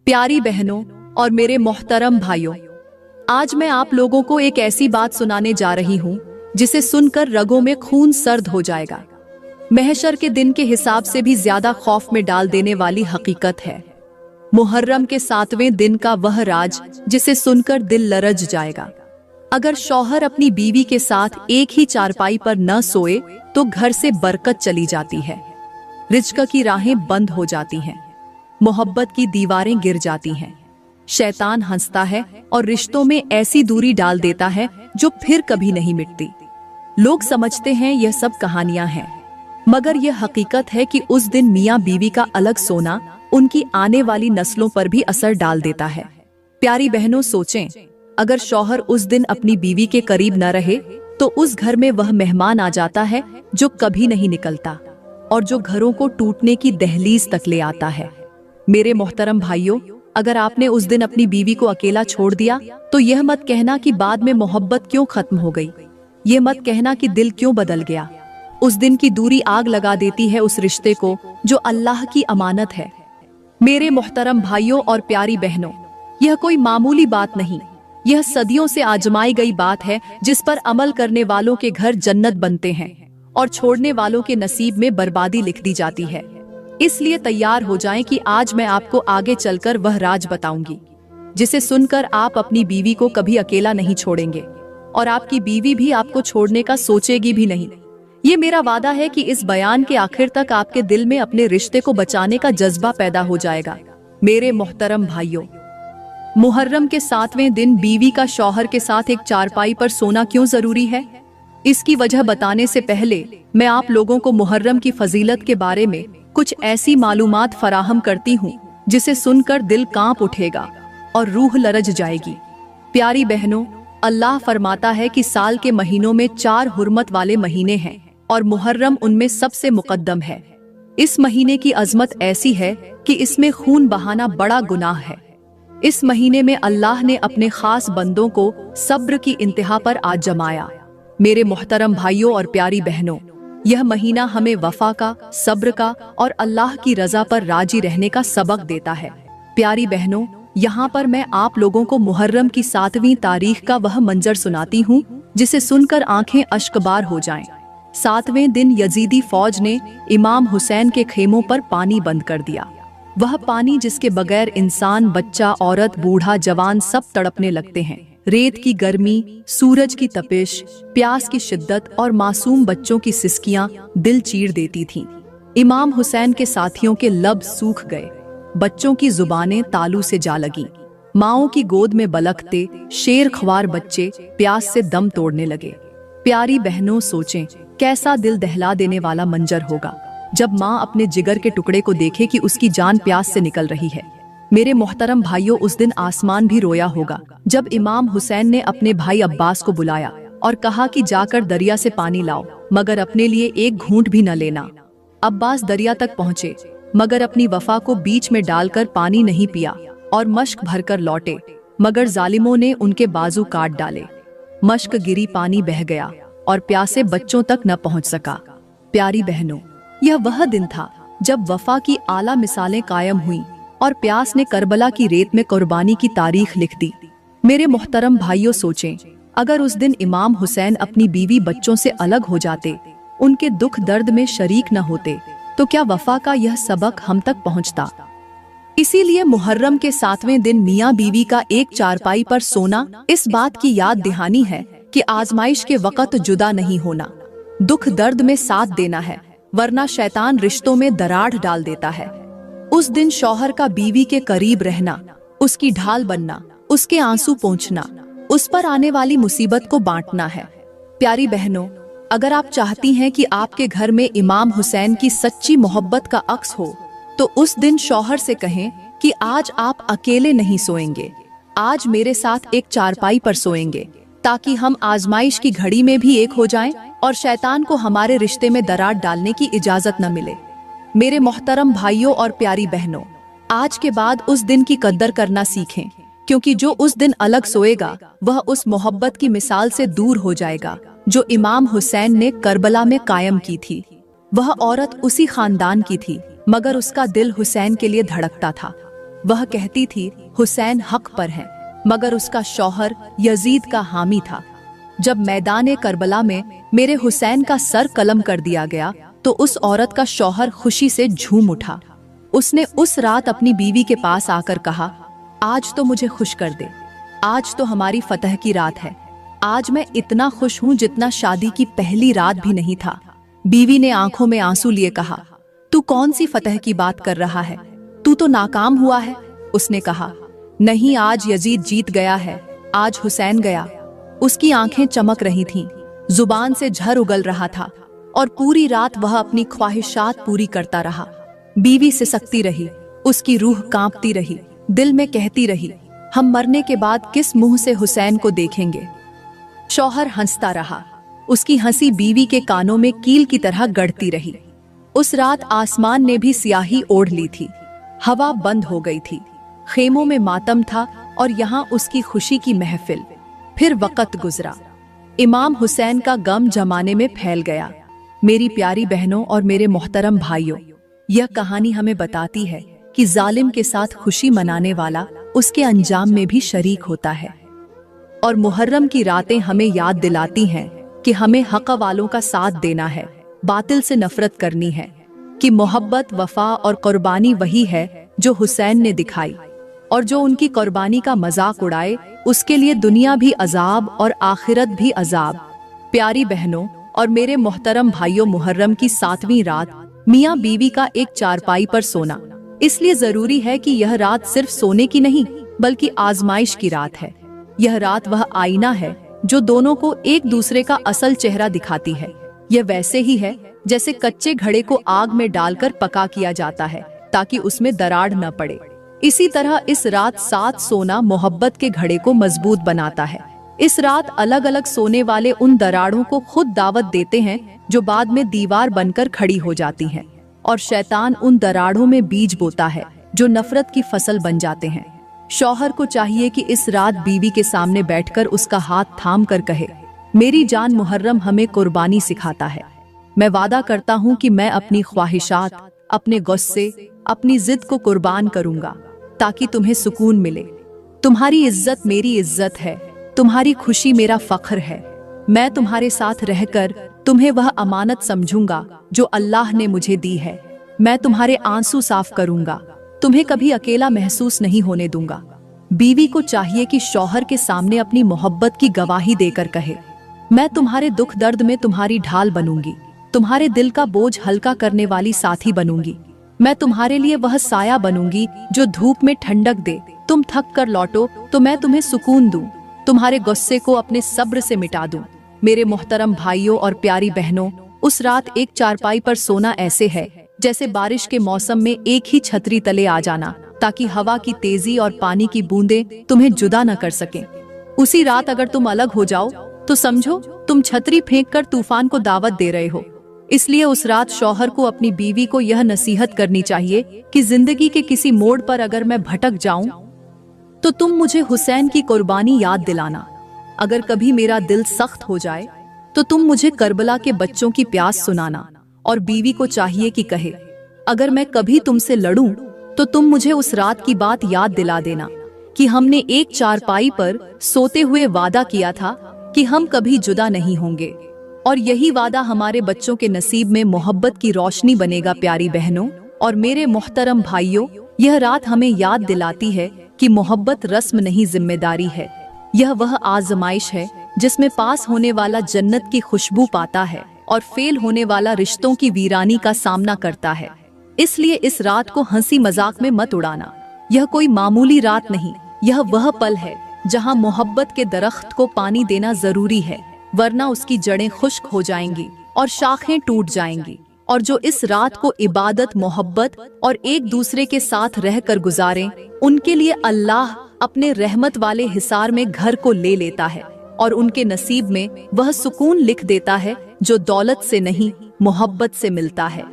प्यारी बहनों और मेरे मोहतरम भाइयों, आज मैं आप लोगों को एक ऐसी बात सुनाने जा रही हूँ जिसे सुनकर रगों में खून सर्द हो जाएगा। महशर के दिन के हिसाब से भी ज्यादा खौफ में डाल देने वाली हकीकत है। मुहर्रम के 7वें दिन का वह राज जिसे सुनकर दिल लरज जाएगा। अगर शौहर अपनी बीवी के साथ एक ही चारपाई पर न सोए तो घर से बरकत चली जाती है, रिज़्क़ की राहें बंद हो जाती हैं, मोहब्बत की दीवारें गिर जाती हैं, शैतान हंसता है और रिश्तों में ऐसी दूरी डाल देता है जो फिर कभी नहीं मिटती। लोग समझते हैं यह सब कहानियां हैं, मगर यह हकीकत है कि उस दिन मियां बीवी का अलग सोना उनकी आने वाली नस्लों पर भी असर डाल देता है। प्यारी बहनों, सोचें, अगर शौहर उस दिन अपनी बीवी के करीब न रहे तो उस घर में वह मेहमान आ जाता है जो कभी नहीं निकलता और जो घरों को टूटने की दहलीज तक ले आता है। मेरे मोहतरम भाइयों, अगर आपने उस दिन अपनी बीवी को अकेला छोड़ दिया तो यह मत कहना कि बाद में मोहब्बत क्यों खत्म हो गई, यह मत कहना कि दिल क्यों बदल गया। उस दिन की दूरी आग लगा देती है उस रिश्ते को जो अल्लाह की अमानत है। मेरे मोहतरम भाइयों और प्यारी बहनों, यह कोई मामूली बात नहीं, यह सदियों से आजमाई गई बात है जिस पर अमल करने वालों के घर जन्नत बनते हैं और छोड़ने वालों के नसीब में बर्बादी लिख दी जाती है। इसलिए तैयार हो जाएं कि आज मैं आपको आगे चलकर वह राज बताऊंगी जिसे सुनकर आप अपनी बीवी को कभी अकेला नहीं छोड़ेंगे और आपकी बीवी भी आपको छोड़ने का सोचेगी भी नहीं। ये मेरा वादा है कि इस बयान के आखिर तक आपके दिल में अपने रिश्ते को बचाने का जज्बा पैदा हो जाएगा। मेरे मोहतरम भाइयों, मुहर्रम के 7वें दिन बीवी का शौहर के साथ एक चारपाई पर सोना क्यों जरूरी है, इसकी वजह बताने से पहले मैं आप लोगों को मुहर्रम की फजीलत के बारे में कुछ ऐसी मालूमात फराहम करती हूँ जिसे सुनकर दिल कांप उठेगा और रूह लरज जाएगी। प्यारी बहनों, अल्लाह फरमाता है कि साल के महीनों में 4 हुर्मत वाले महीने हैं और मुहर्रम उनमें सबसे मुकद्दम है। इस महीने की अजमत ऐसी है कि इसमें खून बहाना बड़ा गुनाह है। इस महीने में अल्लाह ने अपने खास बंदों को सब्र की इंतहा पर आज जमाया। मेरे मोहतरम भाइयों और प्यारी बहनों, यह महीना हमें वफा का, सब्र का और अल्लाह की रजा पर राजी रहने का सबक देता है। प्यारी बहनों, यहाँ पर मैं आप लोगों को मुहर्रम की 7वीं तारीख का वह मंजर सुनाती हूँ जिसे सुनकर आंखें अश्कबार हो जाएं। 7वें दिन यजीदी फौज ने इमाम हुसैन के खेमों पर पानी बंद कर दिया। वह पानी जिसके बगैर इंसान, बच्चा, औरत, बूढ़ा, जवान सब तड़पने लगते हैं। रेत की गर्मी, सूरज की तपिश, प्यास की शिद्दत और मासूम बच्चों की सिसकियां दिल चीर देती थीं। इमाम हुसैन के साथियों के लब सूख गए, बच्चों की जुबानें तालू से जा लगीं। माओं की गोद में बलकते शेर ख्वार बच्चे प्यास से दम तोड़ने लगे। प्यारी बहनों, सोचें, कैसा दिल दहला देने वाला मंजर होगा जब माँ अपने जिगर के टुकड़े को देखे कि उसकी जान प्यास से निकल रही है। मेरे मोहतरम भाइयों, उस दिन आसमान भी रोया होगा जब इमाम हुसैन ने अपने भाई अब्बास को बुलाया और कहा कि जाकर दरिया से पानी लाओ, मगर अपने लिए एक घूंट भी न लेना। अब्बास दरिया तक पहुँचे मगर अपनी वफा को बीच में डालकर पानी नहीं पिया और मश्क भरकर लौटे, मगर जालिमों ने उनके बाजू काट डाले। मश्क गिरी, पानी बह गया और प्यासे बच्चों तक न पहुँच सका। प्यारी बहनों, यह वह दिन था जब वफा की आला मिसालें कायम हुई और प्यास ने करबला की रेत में कुर्बानी की तारीख लिख दी। मेरे मोहतरम भाइयों, सोचें, अगर उस दिन इमाम हुसैन अपनी बीवी बच्चों से अलग हो जाते, उनके दुख दर्द में शरीक न होते, तो क्या वफा का यह सबक हम तक पहुंचता। इसीलिए मुहर्रम के 7वें दिन मियाँ बीवी का एक चारपाई पर सोना इस बात की याद दहानी है कि आजमाइश के वक़्त जुदा नहीं होना, दुख दर्द में साथ देना है, वरना शैतान रिश्तों में दरार डाल देता है। उस दिन शौहर का बीवी के करीब रहना, उसकी ढाल बनना, उसके आंसू पोंछना, उस पर आने वाली मुसीबत को बांटना है। प्यारी बहनों, अगर आप चाहती हैं कि आपके घर में इमाम हुसैन की सच्ची मोहब्बत का अक्स हो तो उस दिन शौहर से कहें कि आज आप अकेले नहीं सोएंगे, आज मेरे साथ एक चारपाई पर सोएंगे, ताकि हम आजमाइश की घड़ी में भी एक हो जाएं और शैतान को हमारे रिश्ते में दरार डालने की इजाजत न मिले। मेरे मोहतरम भाइयों और प्यारी बहनों, आज के बाद उस दिन की कद्र करना सीखें, क्योंकि जो उस दिन अलग सोएगा वह उस मोहब्बत की मिसाल से दूर हो जाएगा जो इमाम हुसैन ने करबला में कायम की थी। वह औरत उसी खानदान की थी, मगर उसका दिल हुसैन के लिए धड़कता था। वह कहती थी हुसैन हक पर है, मगर उसका शौहर यजीद का हामी था। जब मैदान करबला में मेरे हुसैन का सर कलम कर दिया गया तो उस औरत का शौहर खुशी से झूम उठा। उसने उस रात अपनी बीवी के पास आकर कहा, आज तो मुझे खुश कर दे, आज तो हमारी फतह की रात है। आज मैं इतना खुश हूं जितना शादी की पहली रात भी नहीं था। बीवी ने आंखों में आंसू लिए कहा, तू कौन सी फतह की बात कर रहा है, तू तो नाकाम हुआ है। उसने कहा, नहीं, आज यजीद जीत गया है, आज हुसैन गया। उसकी आंखें चमक रही थीं, जुबान से झर उगल रहा था और पूरी रात वह अपनी ख्वाहिशात पूरी करता रहा। बीवी सिसकती रही, उसकी रूह कांपती रही, दिल में कहती रही, हम मरने के बाद किस मुंह से हुसैन को देखेंगे। शौहर हंसता रहा, उसकी हंसी बीवी के कानों में कील की तरह गड़ती रही। उस रात आसमान ने भी स्याही ओढ़ ली थी, हवा बंद हो गई थी, खेमों में मातम था और यहाँ उसकी खुशी की महफिल। फिर वक़्त गुजरा, इमाम हुसैन का गम जमाने में फैल गया। मेरी प्यारी बहनों और मेरे मोहतरम भाइयों, यह कहानी हमें बताती है कि जालिम के साथ खुशी मनाने वाला उसके अंजाम में भी शरीक होता है। और मुहर्रम की रातें हमें याद दिलाती हैं कि हमें हक़ वालों का साथ देना है, बातिल से नफरत करनी है, कि मोहब्बत, वफा और कुर्बानी वही है जो हुसैन ने दिखाई, और जो उनकी कुर्बानी का मजाक उड़ाए उसके लिए दुनिया भी अजाब और आखिरत भी अजाब। प्यारी बहनों और मेरे मोहतरम भाइयों, मुहर्रम की 7वीं रात मियाँ बीवी का एक चारपाई पर सोना इसलिए जरूरी है कि यह रात सिर्फ सोने की नहीं बल्कि आजमाइश की रात है। यह रात वह आईना है जो दोनों को एक दूसरे का असल चेहरा दिखाती है। यह वैसे ही है जैसे कच्चे घड़े को आग में डालकर पका किया जाता है ताकि उसमें दरार न पड़े। इसी तरह इस रात साथ सोना मोहब्बत के घड़े को मजबूत बनाता है। इस रात अलग अलग सोने वाले उन दरारों को खुद दावत देते हैं जो बाद में दीवार बनकर खड़ी हो जाती हैं, और शैतान उन दरारों में बीज बोता है जो नफरत की फसल बन जाते हैं। शौहर को चाहिए कि इस रात बीवी के सामने बैठकर उसका हाथ थाम कर कहे, मेरी जान, मुहर्रम हमें कुर्बानी सिखाता है। मैं वादा करता हूँ कि मैं अपनी ख्वाहिशात, अपने गुस्से, अपनी जिद को कुर्बान करूंगा ताकि तुम्हें सुकून मिले। तुम्हारी इज्जत मेरी इज्जत है, तुम्हारी खुशी मेरा फख्र है। मैं तुम्हारे साथ रहकर तुम्हें वह अमानत समझूंगा जो अल्लाह ने मुझे दी है। मैं तुम्हारे आंसू साफ करूंगा, तुम्हें कभी अकेला महसूस नहीं होने दूंगा। बीवी को चाहिए कि शौहर के सामने अपनी मोहब्बत की गवाही देकर कहे, मैं तुम्हारे दुख दर्द में तुम्हारी ढाल बनूंगी, तुम्हारे दिल का बोझ हल्का करने वाली साथी बनूंगी। मैं तुम्हारे लिए वह साया बनूंगी जो धूप में ठंडक दे। तुम थक कर लौटो तो मैं तुम्हें सुकून दूं, तुम्हारे गुस्से को अपने सब्र से मिटा दूं। मेरे मोहतरम भाइयों और प्यारी बहनों, उस रात एक चारपाई पर सोना ऐसे है जैसे बारिश के मौसम में एक ही छतरी तले आ जाना, ताकि हवा की तेजी और पानी की बूंदें तुम्हें जुदा न कर सकें। उसी रात अगर तुम अलग हो जाओ तो समझो तुम छतरी फेंक कर तूफान को दावत दे रहे हो। इसलिए उस रात शौहर को अपनी बीवी को यह नसीहत करनी चाहिए कि जिंदगी के किसी मोड़ पर अगर मैं भटक जाऊं तो तुम मुझे हुसैन की कुर्बानी याद दिलाना। अगर कभी मेरा दिल सख्त हो जाए तो तुम मुझे करबला के बच्चों की प्यास सुनाना। और बीवी को चाहिए कि कहे, अगर मैं कभी तुमसे लड़ूं तो तुम मुझे उस रात की बात याद दिला देना कि हमने एक चारपाई पर सोते हुए वादा किया था कि हम कभी जुदा नहीं होंगे, और यही वादा हमारे बच्चों के नसीब में मोहब्बत की रोशनी बनेगा। प्यारी बहनों और मेरे मोहतरम भाइयों, यह रात हमें याद दिलाती है कि मोहब्बत रस्म नहीं, जिम्मेदारी है। यह वह आजमाइश है जिसमें पास होने वाला जन्नत की खुशबू पाता है और फेल होने वाला रिश्तों की वीरानी का सामना करता है। इसलिए इस रात को हंसी मजाक में मत उड़ाना। यह कोई मामूली रात नहीं, यह वह पल है जहां मोहब्बत के दरख्त को पानी देना जरूरी है, वरना उसकी जड़ें खुश्क हो जाएंगी और शाखें टूट जाएंगी। और जो इस रात को इबादत, मोहब्बत और एक दूसरे के साथ रहकर गुजारें, उनके लिए अल्लाह अपने रहमत वाले हिसार में घर को ले लेता है और उनके नसीब में वह सुकून लिख देता है जो दौलत से नहीं, मोहब्बत से मिलता है।